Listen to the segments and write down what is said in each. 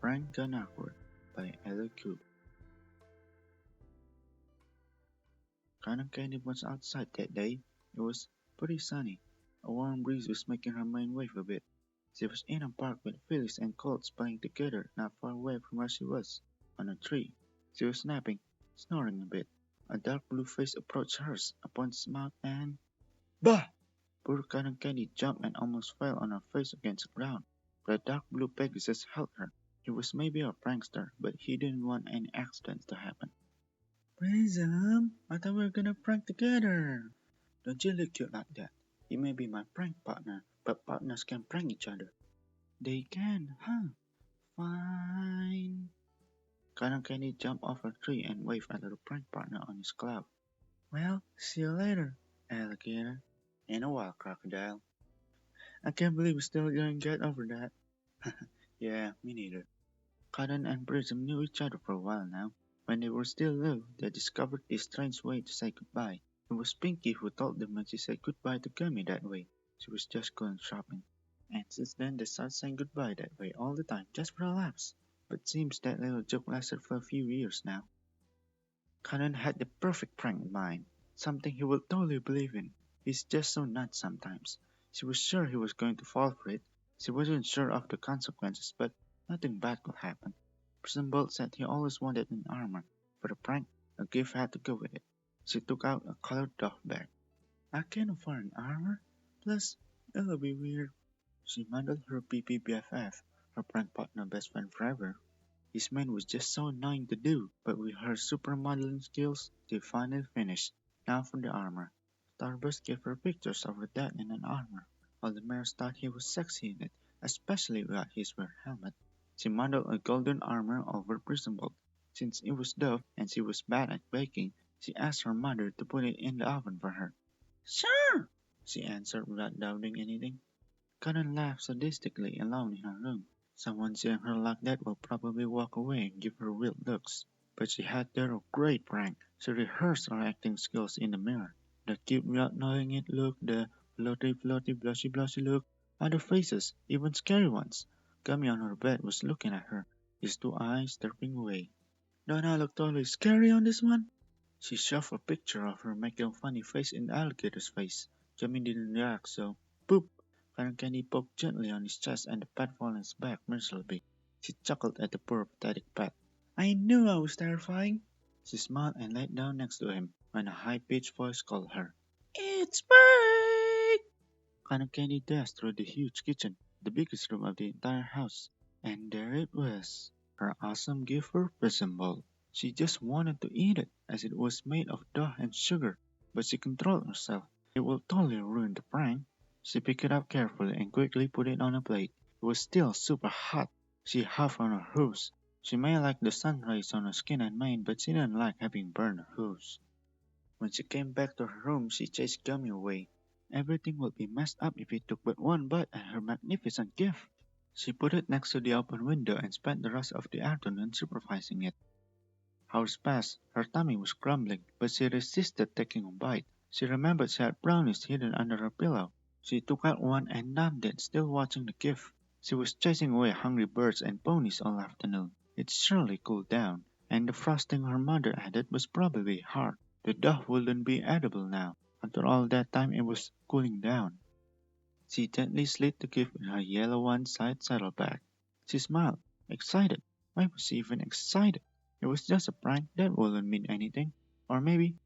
Prank Gone Awkward by LQ. Cotton Candy was outside that day. It was pretty sunny. A warm breeze was making her mind wave a bit. She was in a park with Phyllis and Colts playing together not far away from where she was, on a tree. She was napping, snoring a bit. A dark blue face approached hers, upon its mouth and bah! Poor Cotton Candy jumped and almost fell on her face against the ground. The dark blue Pegasus held her. He was maybe a prankster, but he didn't want any accidents to happen. Prism, I thought we were gonna prank together. Don't you look cute like that. You may be my prank partner, but partners can prank each other. They can, huh? Fine. Cotton Candy jumped off a tree and waved at her prank partner on his cloud. Well, see you later, alligator. And a wild crocodile. I can't believe we still didn't get over that. Yeah, me neither. Cotton and Prism knew each other for a while now. When they were still low, they discovered this strange way to say goodbye. It was Pinkie who told them when she said goodbye to Gummy that way. She was just going shopping. And since then, they started saying goodbye that way all the time, just for laughs. But seems that little joke lasted for a few years now. Cotton had the perfect prank in mind, something he would totally believe in. He's just so nuts sometimes. She was sure he was going to fall for it. She wasn't sure of the consequences, but nothing bad could happen. Prism Bolt said he always wanted an armor. For the prank, a gift had to go with it. She took out a colored doll bag. I can't afford an armor. Plus, it'll be weird. She modeled her PP BFF, her prank partner best friend forever. His man was just so annoying to do, but with her super modeling skills, they finally finished. Now for the armor. Starburst gave her pictures of her dad in an armor. All the mares thought he was sexy in it, especially without his weird helmet. She modeled a golden armor over Prism Bolt. Since it was dough and she was bad at baking, she asked her mother to put it in the oven for her. Sure, she answered without doubting anything. Cotton laughed sadistically alone in her room. Someone seeing her like that will probably walk away and give her weird looks. But she had there a great prank. She rehearsed her acting skills in the mirror. The cute without knowing it look, the floaty blushy look, other faces, even scary ones. Gummy on her bed was looking at her, his two eyes derping away. Don't I look totally scary on this one? She shoved a picture of her making a funny face in the alligator's face. Gummy didn't react, so boop! Cotton Candy poked gently on his chest and the pet fell on his back mercilessly. She chuckled at the poor pathetic pet. I knew I was terrifying. She smiled and laid down next to him when a high-pitched voice called her. It's break! Cotton Candy dashed through the huge kitchen, the biggest room of the entire house. And there it was, her awesome gift for Prism Bolt. She just wanted to eat it, as it was made of dough and sugar, but she controlled herself. It will totally ruin the prank. She picked it up carefully and quickly put it on a plate. It was still super hot. She huffed on her hooves. She may like the sun rays on her skin and mane, but she didn't like having burned her hooves. When she came back to her room, she chased Gummy away. Everything would be messed up if he took but one bite at her magnificent gift. She put it next to the open window and spent the rest of the afternoon supervising it. Hours passed. Her tummy was grumbling, but she resisted taking a bite. She remembered she had brownies hidden under her pillow. She took out one and numbed it, still watching the gift. She was chasing away hungry birds and ponies all afternoon. It surely cooled down, and the frosting her mother added was probably hard. The dough wouldn't be edible now. After all that time it was cooling down. She gently slid the gift in her yellow one-side saddlebag. She smiled, excited. Why was she even excited? It was just a prank, that wouldn't mean anything. Or maybe,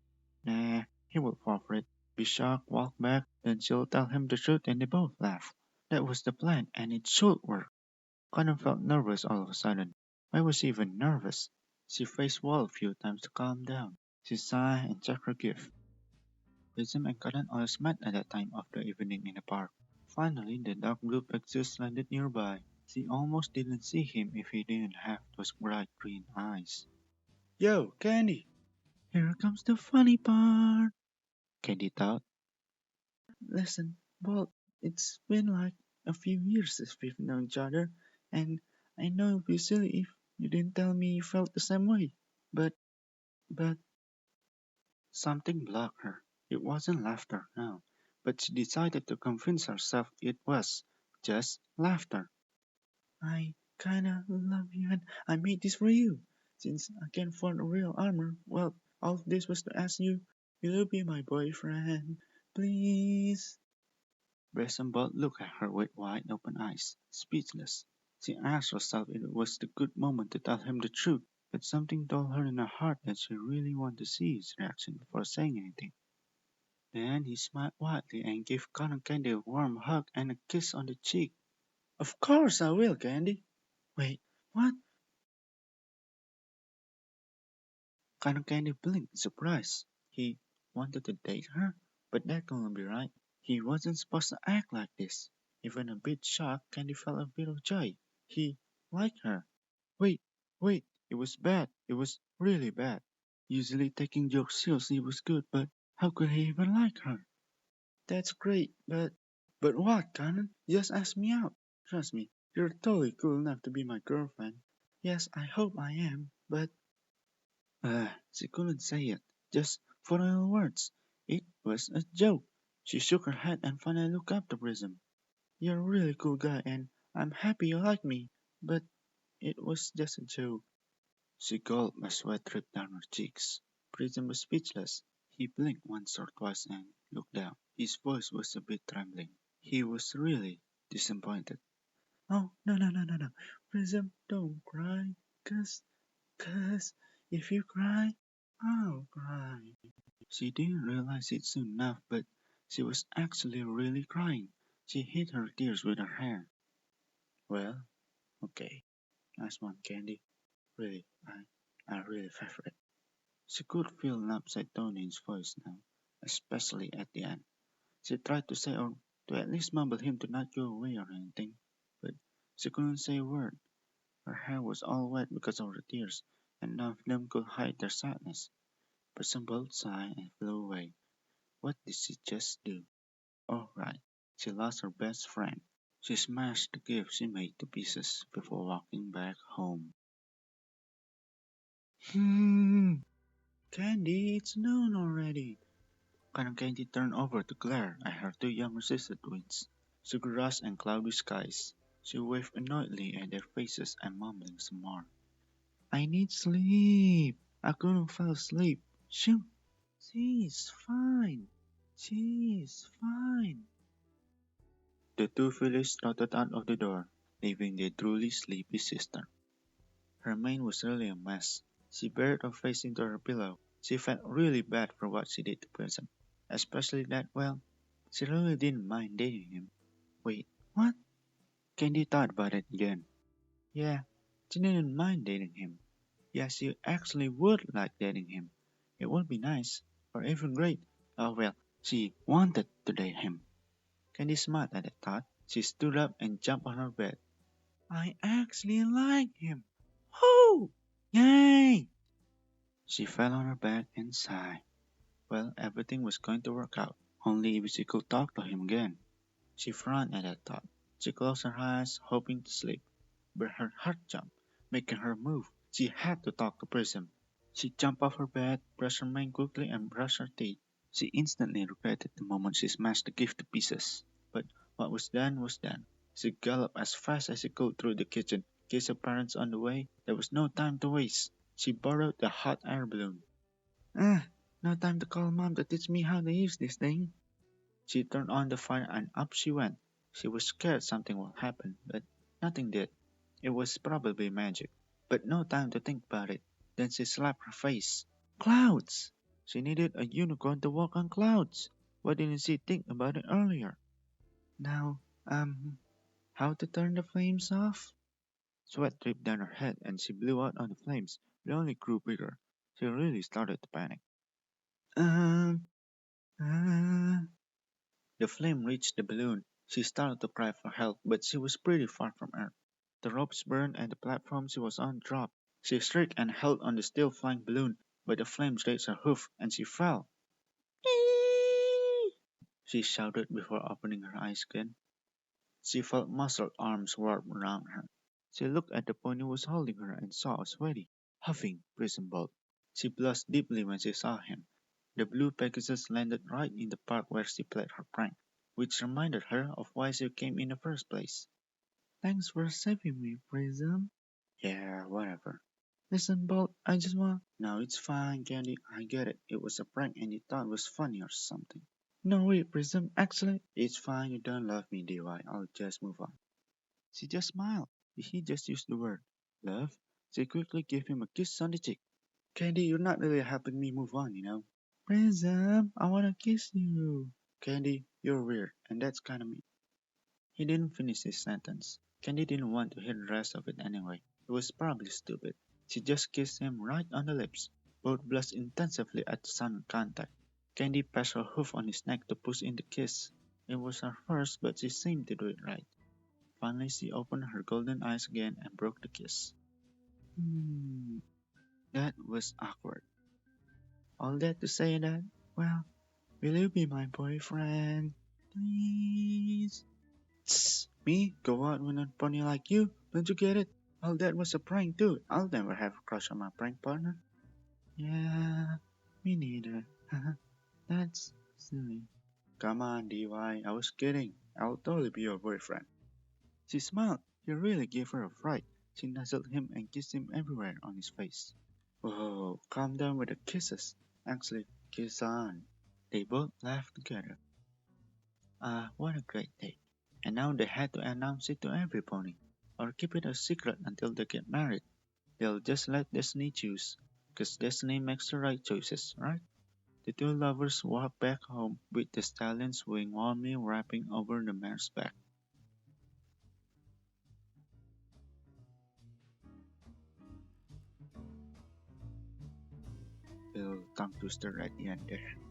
nah, he would fall for it. Be shocked, walk back, then she'll tell him the truth and they both laugh. That was the plan, and it should work. Connor felt nervous all of a sudden. Why was she even nervous? She faced wall a few times to calm down. She sighed and checked her gift. Prism and Cotton always met at that time of the evening in the park. Finally, the dark blue Pegasus landed nearby. She almost didn't see him if he didn't have those bright green eyes. Yo, Candy! Here comes the funny part, Candy thought. Listen, Bolt, it's been like a few years since we've known each other, and I know it would be silly if you didn't tell me you felt the same way. But, something blocked her. It wasn't laughter, no, but she decided to convince herself it was just laughter. I kinda love you and I made this for you. Since I can't afford a real armor, well, all of this was to ask you, will you be my boyfriend? Please? Prism Bolt looked at her with wide open eyes, speechless. She asked herself if it was the good moment to tell him the truth, but something told her in her heart that she really wanted to see his reaction before saying anything. Then he smiled widely and gave Cotton Candy a warm hug and a kiss on the cheek. Of course I will, Candy. Wait, what? Cotton Candy blinked in surprise. He wanted to date her? But that couldn't be right. He wasn't supposed to act like this. Even a bit shocked, Candy felt a bit of joy. He liked her. Wait, wait, it was bad. It was really bad. Usually taking jokes seriously was good, but how could he even like her? That's great, but... But what, Cannon? Just ask me out. Trust me, you're totally cool enough to be my girlfriend. Yes, I hope I am, but... she couldn't say it. Just final words. It was a joke. She shook her head and finally looked up to Prism. You're a really cool guy and I'm happy you like me, but it was just a joke. She gulped as sweat dripped down her cheeks. Prism was speechless. He blinked once or twice and looked down. His voice was a bit trembling. He was really disappointed. Oh, no, no, no, no, no. Prism, don't cry. Cause, if you cry, I'll cry. She didn't realize it soon enough, but she was actually really crying. She hid her tears with her hair. Well, okay. Nice one, Candy. Really, I really favor it. She could feel an upset tone in his voice now, especially at the end. She tried to say or to at least mumble him to not go away or anything, but she couldn't say a word. Her hair was all wet because of her tears, and none of them could hide their sadness. Person both sighed and flew away. What did she just do? Oh, right. She lost her best friend. She smashed the gift she made to pieces before walking back home. Hmm. Candy, it's noon already. Cotton Candy turned over to glare at her two younger sister twins. Sugar Rush and Cloudy Skies. She waved annoyedly at their faces and mumbling some more. I need sleep. I couldn't fall asleep. Shoo. She's fine. She's fine. The two fillies trotted out of the door, leaving their truly sleepy sister. Her mane was really a mess. She buried her face into her pillow. She felt really bad for what she did to Prism, especially that, well, she really didn't mind dating him. Wait, what? Candy thought about it again. Yeah, she didn't mind dating him. Yeah, she actually would like dating him. It would be nice, or even great. Oh well, she wanted to date him. Candy smiled at the thought. She stood up and jumped on her bed. I actually like him. Whoo! Yay! She fell on her back and sighed. Well, everything was going to work out, only if she could talk to him again. She frowned at that thought. She closed her eyes, hoping to sleep, but her heart jumped, making her move. She had to talk to Prism. She jumped off her bed, brushed her mane quickly, and brushed her teeth. She instantly regretted the moment she smashed the gift to pieces. But what was done was done. She galloped as fast as she could through the kitchen. In case her parents on the way, there was no time to waste. She borrowed the hot air balloon. Ah, no time to call mom to teach me how to use this thing. She turned on the fire and up she went. She was scared something would happen, but nothing did. It was probably magic. But no time to think about it. Then she slapped her face. Clouds! She needed a unicorn to walk on clouds. Why didn't she think about it earlier? Now, how to turn the flames off? Sweat dripped down her head and she blew out on the flames. They only grew bigger. She really started to panic. Um, uh, the flame reached the balloon. She started to cry for help, but she was pretty far from Earth. The ropes burned and the platform she was on dropped. She shrieked and held on the still flying balloon, but the flames raised her hoof and she fell. "Eee!" She shouted before opening her eyes again. She felt muscled arms wrap around her. She looked at the pony who was holding her and saw a sweaty, huffing Prism Bolt. She blushed deeply when she saw him. The blue Pegasus landed right in the park where she played her prank, which reminded her of why she came in the first place. Thanks for saving me, Prism. Yeah, whatever. Listen, Bolt, I just want. No, it's fine, Candy. I get it. It was a prank and you thought it was funny or something. No, wait, Prism. Actually, it's fine. You don't love me, DY. I'll just move on. She just smiled. He just used the word love. She quickly gave him a kiss on the cheek. Candy, you're not really helping me move on, you know. Prism, I wanna kiss you. Candy, you're weird, and that's kinda mean. He didn't finish his sentence. Candy didn't want to hear the rest of it anyway. It was probably stupid. She just kissed him right on the lips. Both blushed intensively at the sudden contact. Candy passed her hoof on his neck to push in the kiss. It was her first, but she seemed to do it right. Finally, she opened her golden eyes again and broke the kiss. That was awkward. All that to say that, well, will you be my boyfriend? Please? Tss, me? Go out with a pony like you? Don't you get it? All that was a prank too. I'll never have a crush on my prank partner. Yeah, me neither. That's silly. Come on, DY, I was kidding. I'll totally be your boyfriend. She smiled. He really gave her a fright. She nuzzled him and kissed him everywhere on his face. Whoa, calm down with the kisses. Actually, kiss on. They both laughed together. Ah, what a great day. And now they had to announce it to every pony, or keep it a secret until they get married. They'll just let Destiny choose, 'cause Destiny makes the right choices, right? The two lovers walked back home with the stallion's wing warmly wrapping over the mare's back. Little tongue twister at the end there.